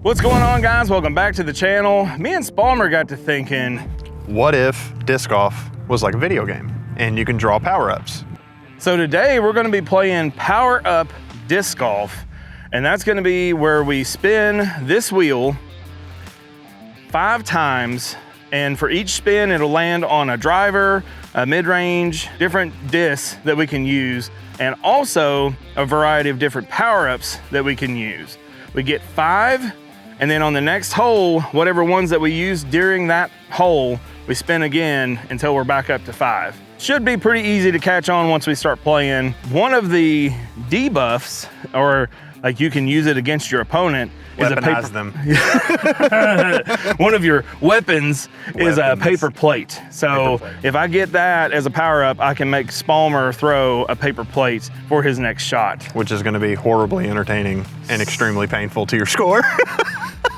What's going on, guys? Welcome back to the channel. Me and Spalmer got to thinking, what if disc golf was like a video game and you can draw power-ups? So today we're gonna be playing Power Up Disc Golf, and that's gonna be where we spin this wheel 5 times, and for each spin it'll land on a driver, a mid-range, different discs that we can use, and also a variety of different power-ups that we can use. We get 5, and then on the next hole, whatever ones that we use during that hole, we spin again until we're back up to 5. Should be pretty easy to catch on once we start playing. One of the debuffs, or like you can use it against your opponent, is a paper. Them. One of your weapons is a paper plate. So if I get that as a power up, I can make Spalmer throw a paper plate for his next shot. Which is gonna be horribly entertaining and extremely painful to your score.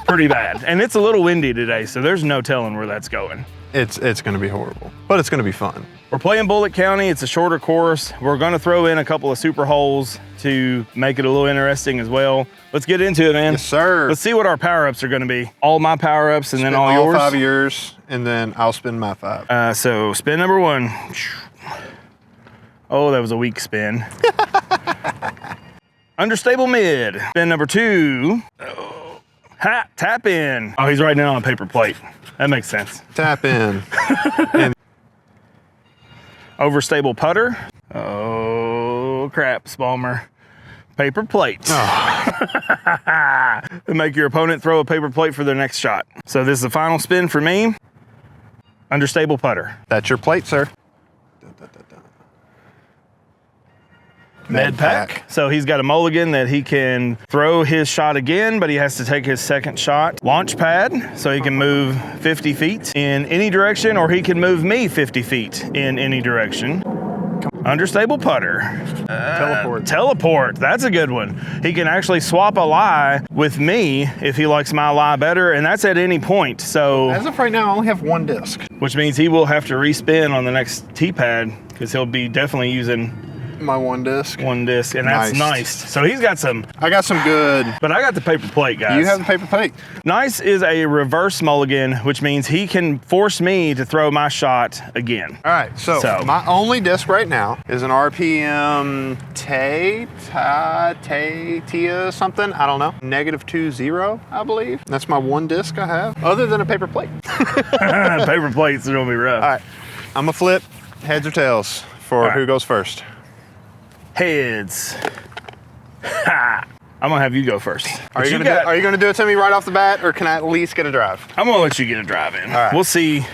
Pretty bad. And it's a little windy today, so there's no telling where that's going. It's gonna be horrible, but it's gonna be fun. We're playing Bullitt County. It's a shorter course. We're gonna throw in a couple of super holes to make it a little interesting as well. Let's get into it, man. Yes, sir. Let's see what our power-ups are gonna be. All my power-ups and then all yours? 5 of yours, and then I'll spin my 5. So spin number 1. Oh, that was a weak spin. Understable mid. Spin number 2. Oh. Ha, tap in. Oh, he's writing it on a paper plate. That makes sense. Tap in. And Overstable putter. Oh, crap, Spalmer. Paper plate. oh, To make your opponent throw a paper plate for their next shot. So this is the final spin for me. Understable putter. that's your plate, sir. Med pack. So he's got a mulligan that he can throw his shot again, but he has to take his second shot. Launch pad, so he can move 50 feet in any direction, or he can move me 50 feet in any direction. Understable putter. Teleport. Teleport, that's a good one. He can actually swap a lie with me if he likes my lie better, and that's at any point. So, As of right now, I only have 1 disc. which means he will have to respin on the next tee pad because he'll be definitely using My 1 disc. 1 disc, and that's nice. So he's got some, I got some good. but I got the paper plate, guys. You have the paper plate. Nice is a reverse mulligan, which means he can force me to throw my shot again. All right, so my only disc right now is an RPM Tia something, I don't know. -20, I believe. That's my 1 disc I have, other than a paper plate. Paper plates are gonna be rough. All right, I'm gonna flip heads or tails for who goes first. Heads. Ha! I'm gonna have you go first. Are you gonna do it to me right off the bat, or can I at least get a drive? I'm gonna let you get a drive in. All right. We'll see.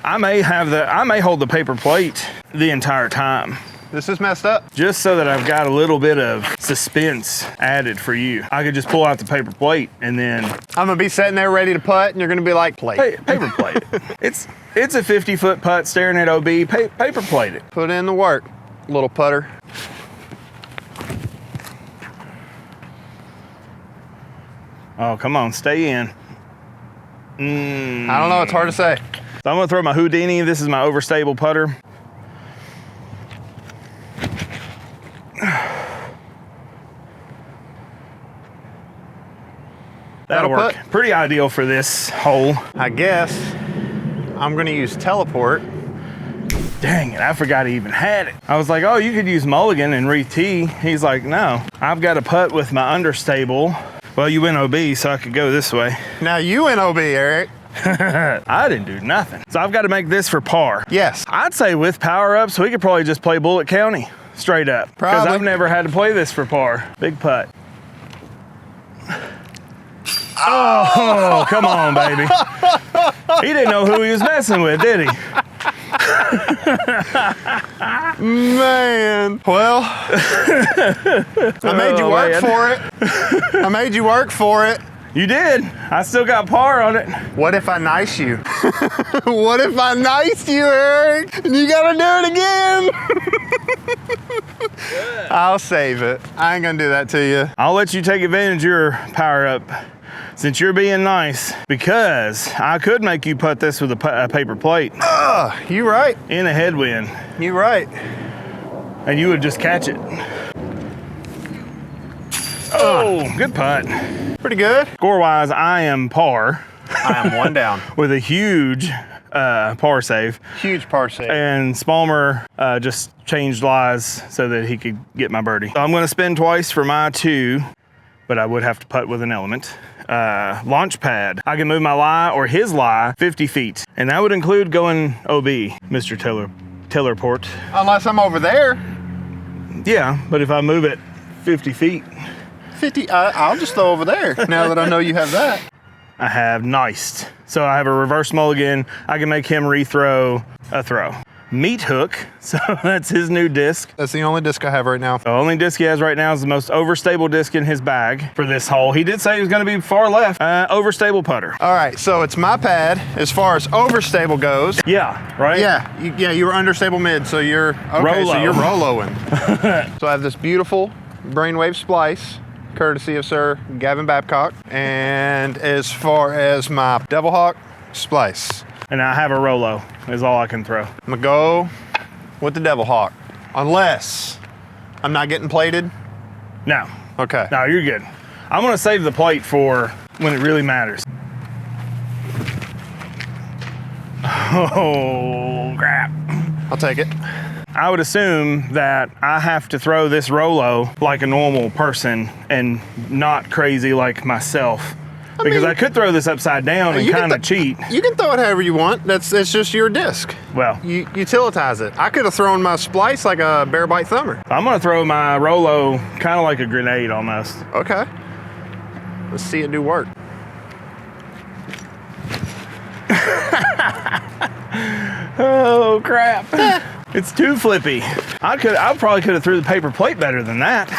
I may hold the paper plate the entire time, This is messed up. just so that I've got a little bit of suspense added for you. I could just pull out the paper plate and then I'm gonna be sitting there ready to putt, and you're gonna be like, plate. hey, paper plate. It's a 50-foot putt staring at OB. Paper plate it. Put in the work, little putter. Oh, come on, stay in. I don't know, it's hard to say. So I'm gonna throw my Houdini. This is my overstable putter. That'll work. put. Pretty ideal for this hole. I guess I'm gonna use teleport. Dang it, I forgot he even had it. I was like, oh, you could use mulligan and re-tee. He's like, no, I've got to putt with my understable. Well, you went OB, so I could go this way. Now you in OB, Eric. I didn't do nothing. So I've got to make this for par. Yes. I'd say with power-ups, we could probably just play Bullitt County straight up. Because Probably. I've never had to play this for par. Big putt. Oh, come on, baby. He didn't know who he was messing with, did he? Man. Well, I made you work for it. I made you work for it. You did. I still got par on it. What if I nice you? What if I nice you, Eric? And you gotta do it again. I'll save it. I ain't gonna do that to you. I'll let you take advantage of your power up since you're being nice, because I could make you putt this with a paper plate You right. in a headwind, You right. and you would just catch it. Oh, good putt. Pretty good. Score-wise, I am par. I am 1 down. With a huge par save. Huge par save. And Spalmer just changed lies so that he could get my birdie. So I'm gonna spin twice for my 2, but I would have to putt with an element. Launch pad. I can move my lie or his lie 50 feet. And that would include going OB, Mr. Tillerport. Unless I'm over there. Yeah, but if I move it 50 feet. 50, I'll just throw over there now that I know you have that. I have niced. So I have a reverse mulligan. I can make him rethrow a throw. Meat hook, so that's his new disc. That's the only disc I have right now. The only disc he has right now is the most overstable disc in his bag for this hole. He did say he was gonna be far left. Overstable putter. All right, so it's my pad as far as overstable goes. Yeah, right? Yeah, you were understable mid, so you're, okay, Rollo. so you're Rolloing. So I have this beautiful brainwave splice, courtesy of Sir Gavin Babcock. And as far as my Devil Hawk splice. And I have a Rollo, is all I can throw. I'm gonna go with the Devil Hawk, unless I'm not getting plated. No. Okay. No, you're good. I'm gonna save the plate for when it really matters. Oh, crap. I'll take it. I would assume that I have to throw this Rollo like a normal person and not crazy like myself. Because I could throw this upside down and kind of cheat. You can throw it however you want. It's just your disc. Well, you utilitize it. I could have thrown my splice like a bare bite thumber. I'm gonna throw my Rollo kind of like a grenade almost. Okay. Let's see it do work. Oh crap. It's too flippy. I probably could have threw the paper plate better than that.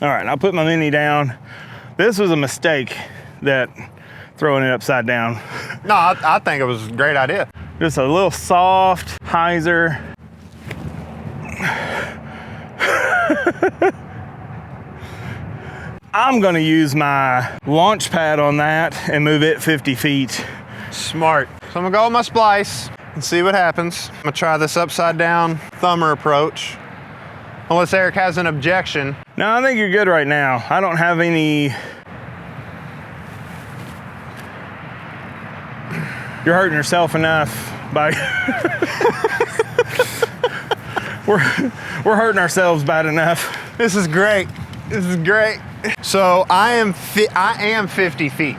All right, I'll put my mini down. This was a mistake, that throwing it upside down. No, I think it was a great idea. Just a little soft hyzer. I'm gonna use my launch pad on that and move it 50 feet. Smart. So I'm gonna go with my splice and see what happens. I'm gonna try this upside down thumber approach. Unless Eric has an objection. No, I think you're good right now. I don't have any. You're hurting yourself enough by. we're hurting ourselves bad enough. This is great. This is great. So I am 50 feet.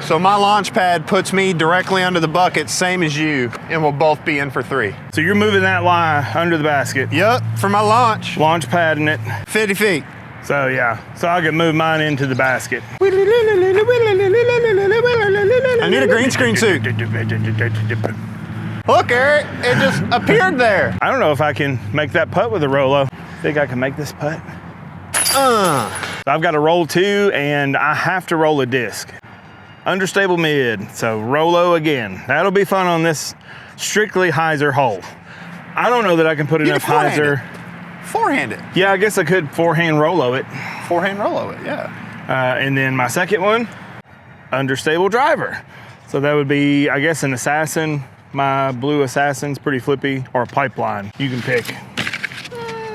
So my launch pad puts me directly under the bucket, same as you, and we'll both be in for 3. So you're moving that lie under the basket. Yep, for my launch. Launch padding it. 50 feet. So yeah, so I can move mine into the basket. I need a green screen suit. Look, Eric, it just appeared there. I don't know if I can make that putt with a Rollo. Think I can make this putt? I've got to roll 2 and I have to roll a disc. Understable mid, so Rollo again. That'll be fun on this strictly hyzer hole. I don't know that I can put enough hyzer. Forehand it. Yeah, I guess I could forehand Rollo it. Forehand Rollo it, yeah. And then my second one, understable driver. So that would be, I guess, an assassin. My blue assassin's pretty flippy, or a pipeline. You can pick.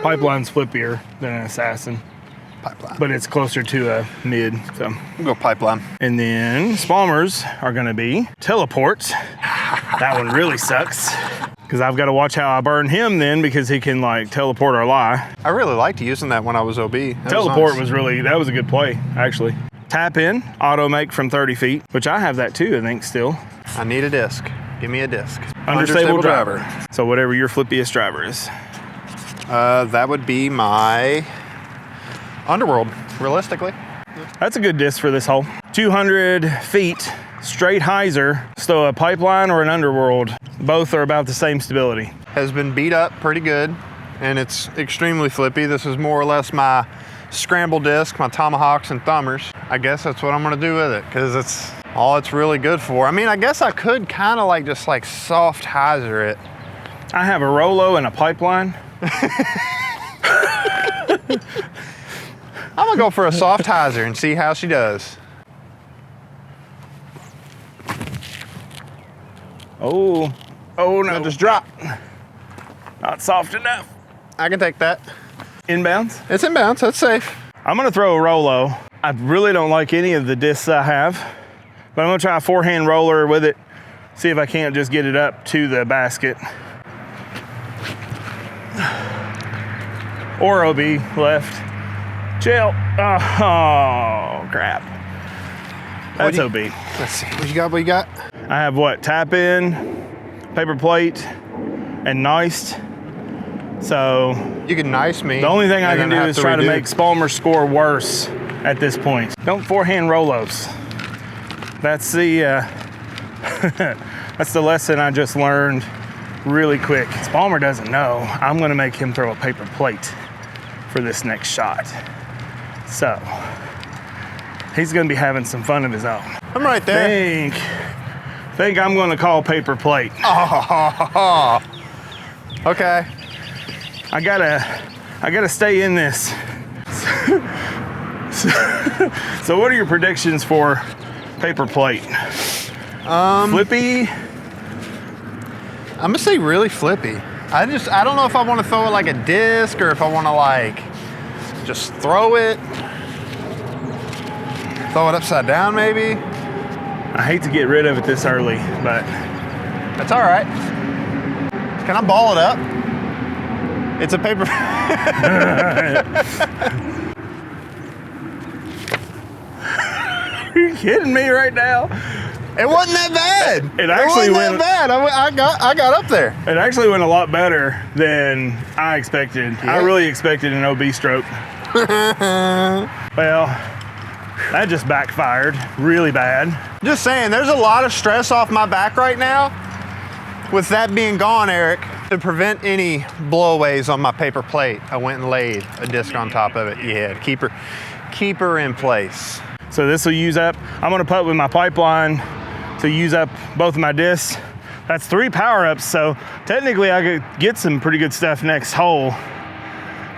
Pipeline's flippier than an assassin. Pipeline. But it's closer to a mid, so. We'll go pipeline. And then Spalmers are gonna be teleports. That one really sucks, because I've got to watch how I burn him then, because he can like teleport or lie. I really liked using that when I was OB. Teleport was really, that was a good play, actually. Tap in, auto make from 30 feet, which I have that too, I think, still. I need a disc. Give me a disc. Understable driver. So whatever your flippiest driver is. That would be my Underworld, realistically. That's a good disc for this hole. 200 feet, straight hyzer. So a pipeline or an Underworld, both are about the same stability. Has been beat up pretty good, and it's extremely flippy. This is more or less my scramble disc, my tomahawks and thumbers. I guess that's what I'm gonna do with it, because it's all it's really good for. I mean, I guess I could kind of like just like soft hyzer it. I have a Rollo and a pipeline. I'm gonna go for a soft hyzer and see how she does. Oh no. Just drop. Not soft enough. I can take that. Inbounds? It's inbounds, that's safe. I'm gonna throw a Rollo I really don't like any of the discs I have, but I'm gonna try a forehand roller with it, see if I can't just get it up to the basket. Or OB left. Chill. Oh, crap. That's OB. Let's see, what you got, what you got? I have what? Tap in, paper plate, and niced. So You can nice me. the only thing I can do is try to redo. make Spalmer score worse at this point. Don't forehand Rollos. That's the that's the lesson I just learned really quick. Spalmer doesn't know. I'm gonna make him throw a paper plate for this next shot. So he's gonna be having some fun of his own. I'm right there. Think I'm gonna call paper plate. Oh, okay. I gotta stay in this. So what are your predictions for paper plate? Flippy? I'm gonna say really flippy. I don't know if I want to throw it like a disc or if I want to like just throw it upside down maybe. I hate to get rid of it this early, but That's all right. Can I ball it up? It's a paper. are you kidding me right now? It wasn't that bad. It actually wasn't that bad. I got up there. It actually went a lot better than I expected. Yeah. I really expected an OB stroke. Well, that just backfired really bad. Just saying, there's a lot of stress off my back right now. With that being gone, Eric, to prevent any blowaways on my paper plate, I went and laid a disc on top of it. Yeah, to keep her in place. So this will use up, I'm gonna putt with my pipeline to use up both of my discs. That's 3 power-ups, so technically I could get some pretty good stuff next hole.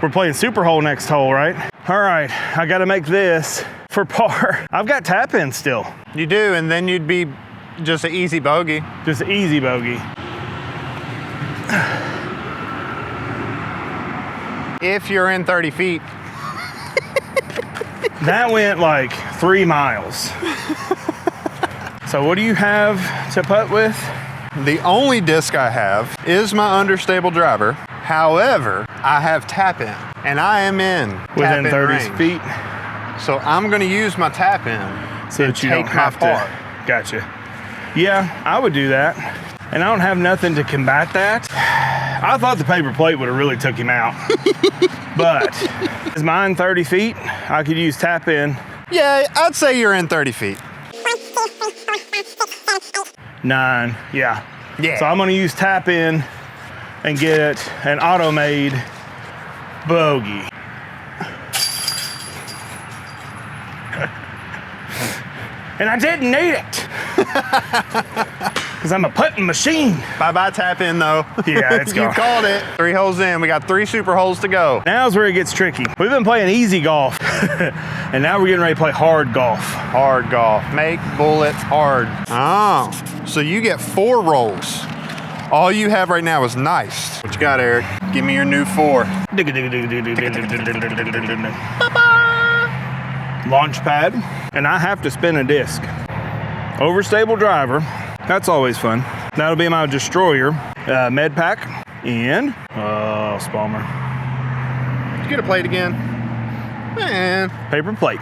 We're playing super hole next hole, right? All right, I gotta make this for par. I've got tap in still. You do, and then you'd be just an easy bogey. Just an easy bogey. If you're in 30 feet. That went like 3 miles. So what do you have to putt with? The only disc I have is my understable driver. However, I have tap in, and I am in Within tap-in 30 range. feet. So I'm gonna use my tap in So and that you take don't my have par. to. Gotcha. Yeah, I would do that. And I don't have nothing to combat that. I thought the paper plate would have really took him out. But is mine 30 feet? I could use tap in. Yeah, I'd say you're in 30 feet. 9, yeah. Yeah. So I'm gonna use tap in and get an auto-made bogey. And I didn't need it. Because I'm a putting machine. Bye-bye tap in though. Yeah, it's You gone. called it. 3 holes in. We got 3 super holes to go. Now's where it gets tricky. We've been playing easy golf, and now we're getting ready to play hard golf. Hard golf. Make bullet hard. Oh, so you get 4 rolls. All you have right now is nice. What you got, Eric? Give me your new 4. Launch pad, and I have to spin a disc. Overstable driver, that's always fun. That'll be my destroyer. Med pack, and, oh, Spalmer. Did you get a plate again? Man. Paper plate.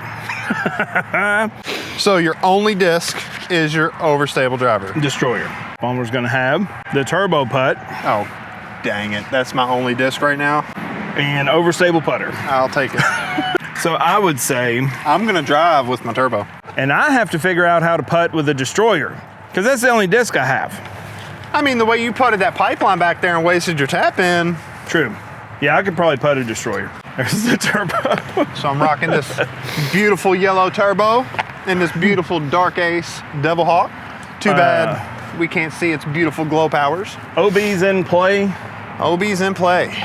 So your only disc is your overstable driver. Destroyer. Spalmer's gonna have the turbo putt Oh, dang it. That's my only disc right now. and overstable putter. I'll take it. So I would say, I'm gonna drive with my turbo. and I have to figure out how to putt with a destroyer, because that's the only disc I have. I mean, the way you putted that pipeline back there and wasted your tap in. True. Yeah, I could probably putt a destroyer. There's the turbo. So I'm rocking this beautiful yellow turbo and this beautiful dark ace Devil Hawk. Too bad we can't see its beautiful glow powers. OB's in play. OB's in play.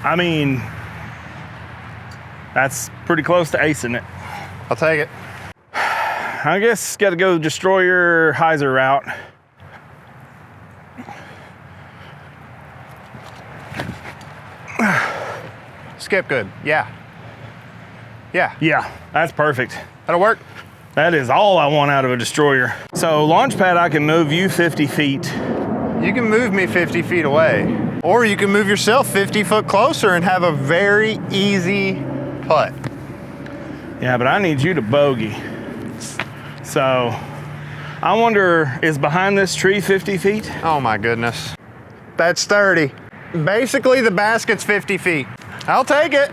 I mean, that's pretty close to acing it. I'll take it. I guess got to go destroyer hyzer route. Let's skip good. Yeah. Yeah. Yeah, that's perfect. That'll work. That is all I want out of a destroyer. So launch pad, I can move you 50 feet. You can move me 50 feet away, or you can move yourself 50 foot closer and have a very easy putt. Yeah, but I need you to bogey. So I wonder, is behind this tree 50 feet? Oh my goodness. That's 30. Basically, the basket's 50 feet. I'll take it.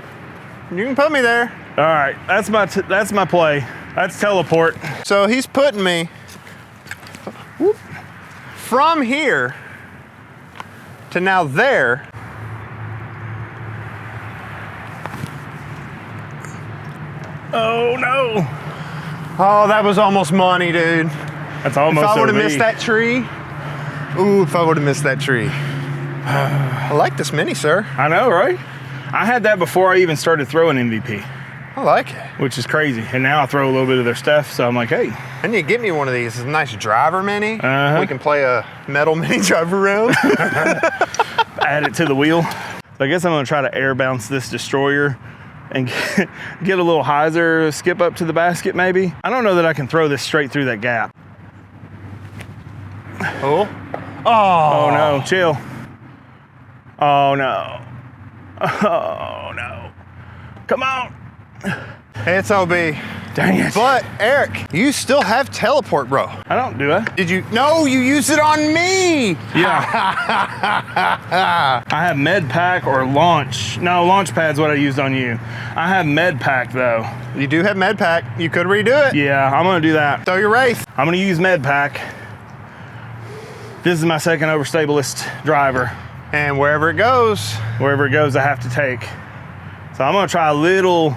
You can put me there. All right, that's my play. That's teleport. So he's putting me from here to now there. Oh no. Oh, that was almost money, dude. That's almost If I would have OB. missed that tree. Ooh, if I would have missed that tree. I like this mini, sir. I know, right? I had that before I even started throwing MVP, I like it. which is crazy. And now I throw a little bit of their stuff, so I'm like, hey. I need to get me one of these. It's a nice driver mini. Uh-huh. We can play a metal mini driver around. Add it to the wheel. So I guess I'm gonna try to air bounce this destroyer and get a little hyzer, skip up to the basket maybe. I don't know that I can throw this straight through that gap. Oh. Oh no, chill. Oh no. Oh no. Come on. It's OB. Dang it. But Eric, you still have teleport, bro. I don't do it. Did you? No, you used it on me. Yeah. I have med pack or launch. No, launch pad's what I used on you. I have med pack though. You do have med pack. You could redo it. Yeah, I'm gonna do that. Throw your wraith. I'm gonna use med pack. This is my second overstablest driver. And wherever it goes. Wherever it goes, I have to take. So I'm gonna try a little,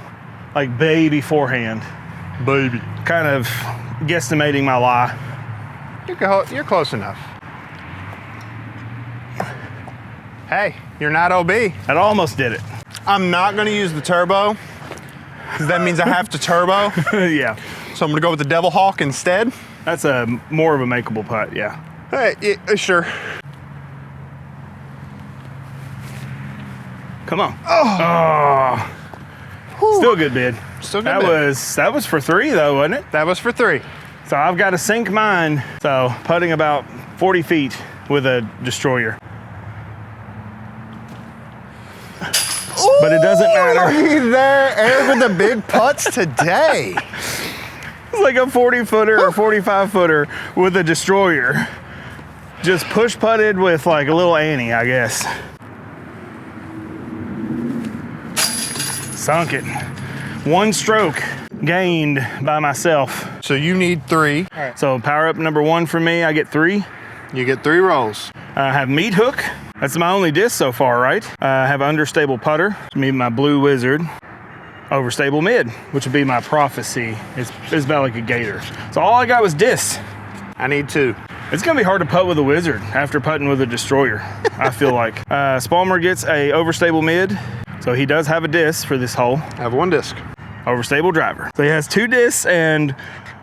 like baby forehand. Baby. Kind of guesstimating my lie. You're close enough. Hey, you're not OB. That almost did it. I'm not gonna use the turbo, because that means I have to turbo. Yeah, So I'm gonna go with the Devil Hawk instead. that's a more of a makeable putt, yeah. Hey, yeah, sure. Come on. Oh. Still good bid. Still good That bid. that was for 3 though, wasn't it? That was for 3. So I've got to sink mine. So putting about 40 feet with a destroyer. But it doesn't matter. Looky there, Eric with the big putts today. It's like a 40 footer or 45 footer with a destroyer. Just push putted with like a little Annie, I guess. Sunk it. 1 stroke gained by myself. So you need 3. So power up number 1 for me, I get 3. You get 3 rolls. I have meat hook. That's my only disc so far, right? I have understable putter, me my blue wizard. Overstable mid, which would be my prophecy. It's about like a gator. So all I got was discs. I need 2. It's gonna be hard to putt with a wizard after putting with a destroyer, I feel like. Spalmer gets a overstable mid, so he does have a disc for this hole. I have 1 disc. Overstable driver. So he has 2 discs and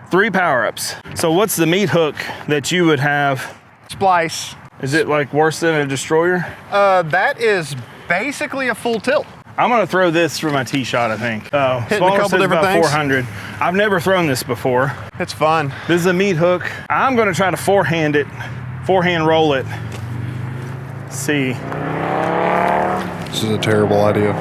3 power-ups. So what's the meat hook that you would have? Splice. Is it like worse than a destroyer? That is basically a full tilt. I'm gonna throw this for my tee shot, I think. Oh, Hitting a Spalmer couple says different about things. 400. I've never thrown this before. It's fun. This is a meat hook. I'm gonna try to forehand roll it. See. This is a terrible idea.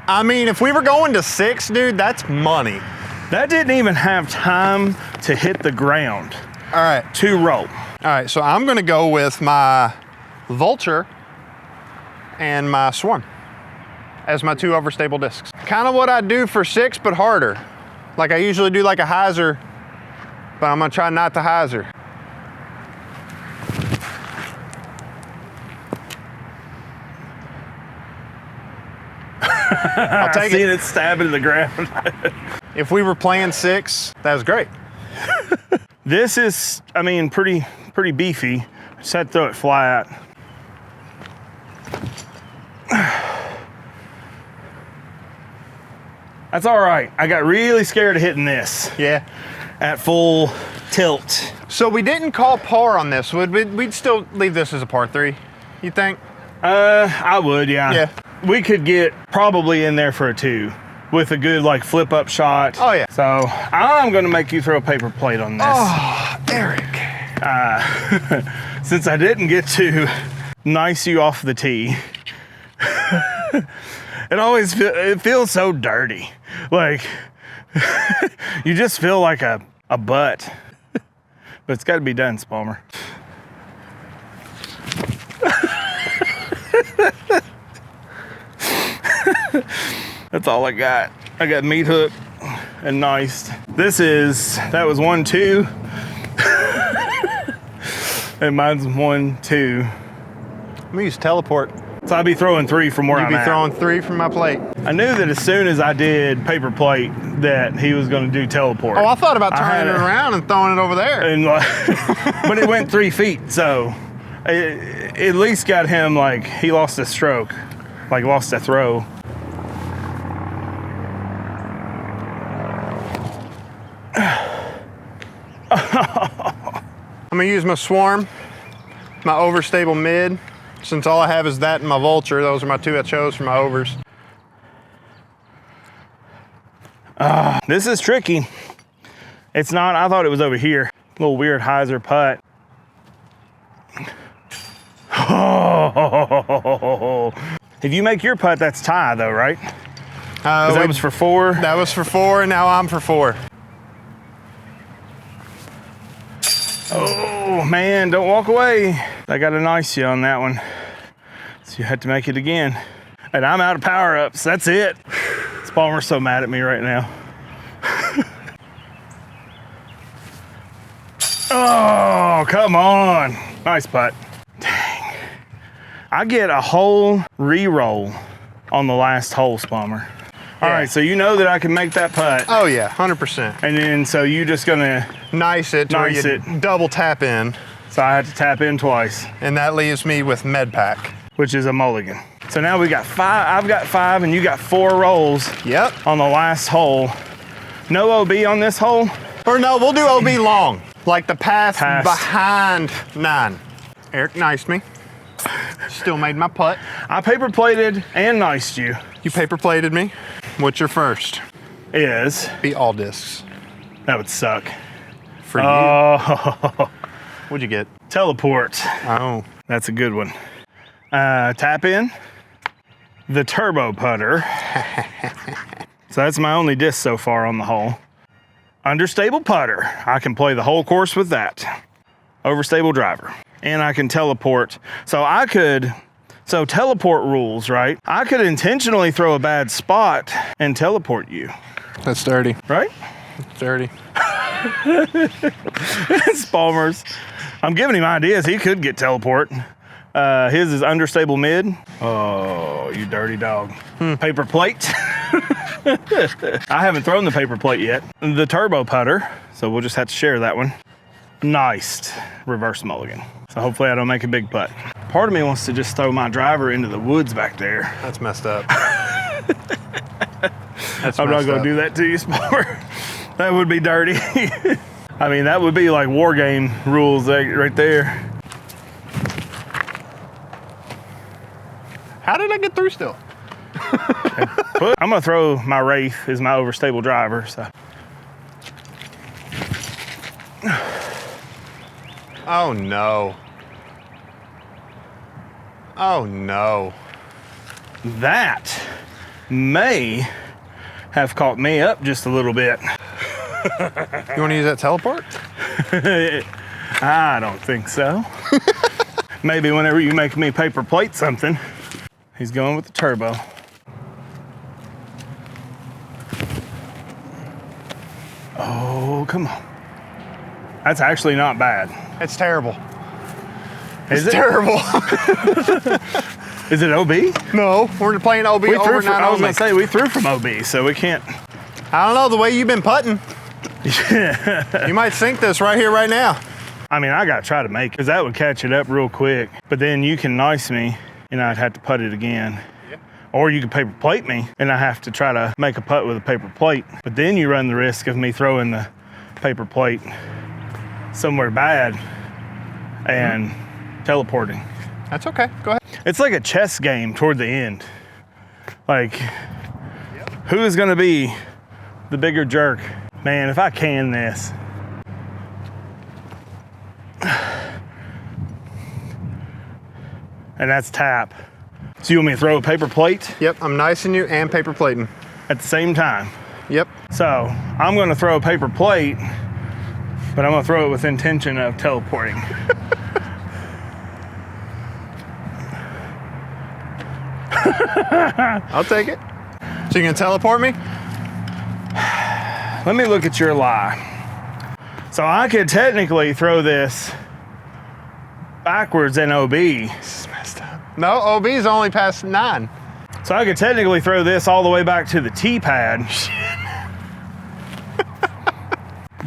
I mean, if we were going to 6, dude, that's money. That didn't even have time to hit the ground All right. to roll. All right, so I'm gonna go with my Vulture and my Swarm as my 2 overstable discs. Kind of what I do for 6, but harder. Like I usually do like a hyzer, but I'm gonna try not to hyzer. I'll take Seeing it. it stabbing the ground. If we were playing 6, that was great. This is, I mean, pretty beefy. Just had to throw it flat. That's all right. I got really scared of hitting this Yeah. at full tilt. So we didn't call par on this. We'd still leave this as a par 3, you think? I would, yeah. Yeah. We could get probably in there for a 2 with a good like flip up shot. Oh yeah. So I'm gonna make you throw a paper plate on this. Oh, Eric. Since I didn't get to nice you off the tee, it feels so dirty. Like you just feel like a butt. But it's got to be done, Spalmer. That's all I got. I got meat hook and niced. That was 1, 2. And mine's 1, 2. I'm gonna use teleport. So I'd be throwing 3 from where I'm at. You'd be throwing 3 from my plate. I knew that as soon as I did paper plate that he was going to do teleport. Oh, I thought about turning it around and throwing it over there. And but it went 3 feet, so it at least got him like he lost a stroke, like lost a throw. I'm gonna use my swarm, my overstable mid. Since all I have is that and my vulture, those are my 2 I chose for my overs. This is tricky. It's not, I thought it was over here. A little weird hyzer putt. Oh. If you make your putt, that's tie though, right? 'Cause that was for 4. That was for 4, and now I'm for 4. Oh man, don't walk away. I got a nice you on that one. So you had to make it again. And I'm out of power-ups, that's it. Spalmer's so mad at me right now. Oh, come on. Nice putt. Dang. I get a whole re-roll on the last hole, Spalmer. All right, so you know that I can make that putt. Oh yeah, 100%. And then, so you just gonna nice it to where you double tap in. So I had to tap in twice. And that leaves me with med pack. Which is a mulligan. So now we got 5, I've got 5 and you got 4 rolls. Yep. On the last hole. No OB on this hole? Or no, we'll do OB long. Like the path behind 9. Eric niced me. Still made my putt. I paper plated and niced you. You paper plated me. What's your first? Is. Be all discs. That would suck. For you. Oh. What'd you get? Teleport. Oh. That's a good one. Tap in. The turbo putter. So that's my only disc so far on the hole. Understable putter. I can play the whole course with that. Overstable driver. And I can teleport. So teleport rules, right? I could intentionally throw a bad spot and teleport you. That's dirty. Right? It's dirty. Spalmer's. I'm giving him ideas. He could get teleport. His is understable mid. Oh, you dirty dog. Paper plate. I haven't thrown the paper plate yet. The turbo putter, so we'll just have to share that one. Nice reverse mulligan. So hopefully I don't make a big putt. Part of me wants to just throw my driver into the woods back there. That's messed up. I'm not gonna do that to you, Spalmer. That would be dirty. I mean, that would be like war game rules right there. How did I get through still? I'm gonna throw my Wraith as my overstable driver, so. Oh no. Oh no. That may have caught me up just a little bit. You wanna use that teleport? I don't think so. Maybe whenever you make me paper plate something. He's going with the turbo. Oh, come on. That's actually not bad. It's terrible. Is it's it? Terrible. Is it OB? No, we're playing OB I over was 9 only. gonna say, we threw from OB, so we can't. I don't know, the way you've been putting. You might sink this right here, right now. I mean, I gotta try to make it, because that would catch it up real quick. But then you can nice me, and I'd have to putt it again. Yeah. Or you could paper plate me, and I have to try to make a putt with a paper plate. But then you run the risk of me throwing the paper plate somewhere bad and teleporting. That's okay, go ahead. It's like a chess game toward the end. Like, who is gonna be the bigger jerk? Man, if I can this. And that's tap. So you want me to throw a paper plate? Yep, I'm nicing you and paper plating. At the same time. Yep. So I'm gonna throw a paper plate, but I'm gonna throw it with intention of teleporting. I'll take it. So you gonna teleport me? Let me look at your lie. So I could technically throw this backwards in OB. This is messed up. No, OB's only past 9. So I could technically throw this all the way back to the tee pad.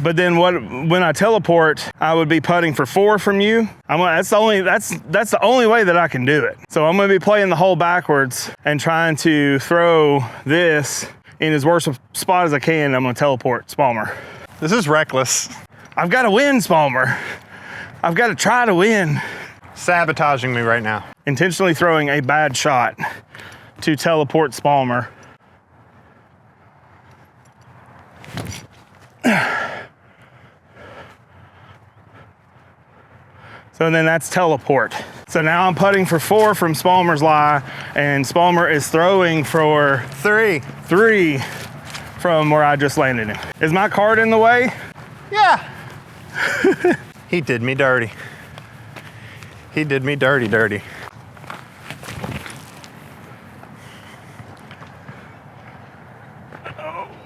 But then when I teleport, I would be putting for 4 from you. That's the only way that I can do it. So I'm gonna be playing the hole backwards and trying to throw this in as worst a spot as I can. I'm gonna teleport Spalmer. This is reckless. I've got to win, Spalmer. I've got to try to win. Sabotaging me right now. Intentionally throwing a bad shot to teleport Spalmer. So then that's teleport. So now I'm putting for 4 from Spalmer's lie, and Spalmer is throwing for 3 from where I just landed him. Is my card in the way? Yeah. He did me dirty. He did me dirty.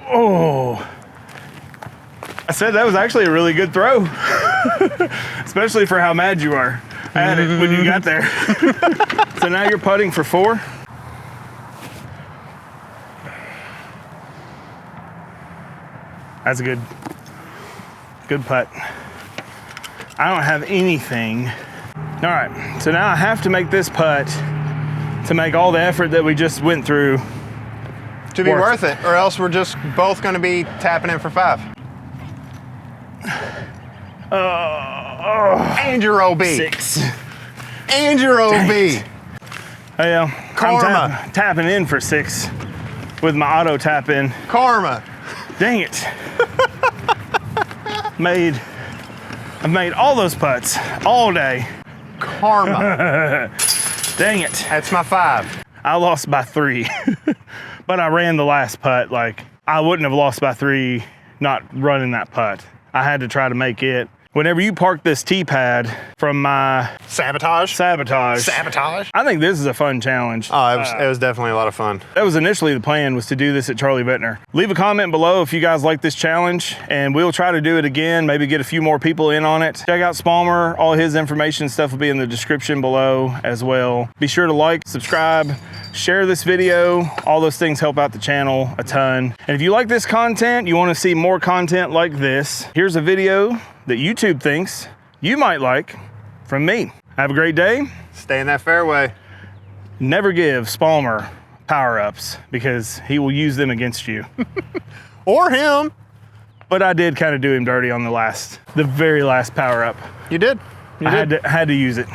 Oh. I said that was actually a really good throw. Especially for how mad you are at it when you got there. So now you're putting for 4. That's a good putt. I don't have anything. All right, so now I have to make this putt to make all the effort that we just went through to be worth it, or else we're just both gonna be tapping in for 5. And your OB. 6. And your OB. Well, Karma. I'm tapping in for 6 with my auto tap in. Karma. Dang it. I've made all those putts all day. Karma. Dang it. That's my 5. I lost by 3. But I ran the last putt. Like, I wouldn't have lost by 3 not running that putt. I had to try to make it. Whenever you park this tee pad from my Sabotage. I think this is a fun challenge. Oh, it was definitely a lot of fun. That was initially the plan, was to do this at Charlie Vintner. Leave a comment below if you guys like this challenge, and we'll try to do it again, maybe get a few more people in on it. Check out Spalmer. All his information stuff will be in the description below as well. Be sure to like, subscribe, share this video. All those things help out the channel a ton. And if you like this content, you want to see more content like this, here's a video that YouTube thinks you might like from me. Have a great day. Stay in that fairway. Never give Spalmer power-ups because he will use them against you. Or him. But I did kind of do him dirty on the very last power-up. You did. I had to use it.